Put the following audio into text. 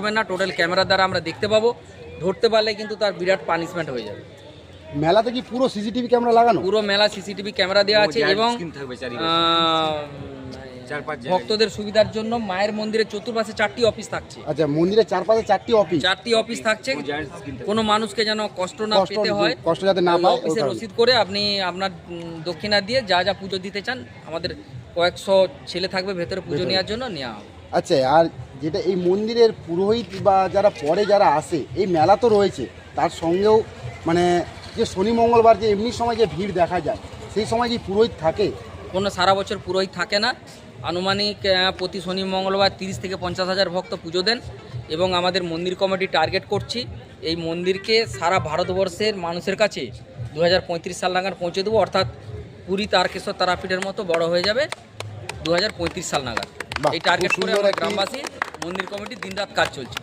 পারবেন না, টোটাল ক্যামেরার দ্বারা আমরা দেখতে পাবো। ধরতে পারলে কিন্তু তার বিরাট পানিশমেন্ট হয়ে যাবে। মেলাতে কি পুরো সিসিটিভি ক্যামেরা লাগানো? পুরো মেলা সিসিটিভি ক্যামেরা দেওয়া আছে এবং ভক্তদের সুবিধার জন্য মায়ের মন্দিরের চতুর্পাশে 4টি অফিস থাকছে। আচ্ছা, মন্দিরের চারপাশে 4টি অফিস? 4টি অফিস থাকছে। কোনো মানুষকে যেন কষ্ট না পেতে হয়, কষ্ট যাতে না পায়, অফিসে রসিদ করে আপনি আপনার দক্ষিণা দিয়ে যা যা পুজো দিতে চান, আমাদের কয়েকশো ছেলে থাকবে ভেতরে পুজো নেওয়ার জন্য, নেওয়া হবে। আচ্ছা, আর যেটা এই মন্দিরের পুরোহিত বা যারা পরে যারা আসে, এই মেলা তো রয়েছে, তার সঙ্গেও মানে যে শনি মঙ্গলবার যে এমনি সময় যে ভিড় দেখা যায়, সেই সময় কি পুরোহিত থাকে? কোনো সারা বছর পুরোহিত থাকে না। আনুমানিক প্রতি শনি মঙ্গলবার 30 থেকে 50 হাজার ভক্ত পুজো দেন এবং আমাদের মন্দির কমিটি টার্গেট করছি এই মন্দিরকে সারা ভারতবর্ষের মানুষের কাছে 2035 সাল নাগাদ পৌঁছে দেবো, অর্থাৎ পুরী তারকেশ্বর তারাপীঠের মতো বড় হয়ে যাবে 2035 সাল নাগাদ। এই টার্গেট করে আমরা গ্রামবাসী মন্দির কমিটি দিনরাত কাজ চলছে।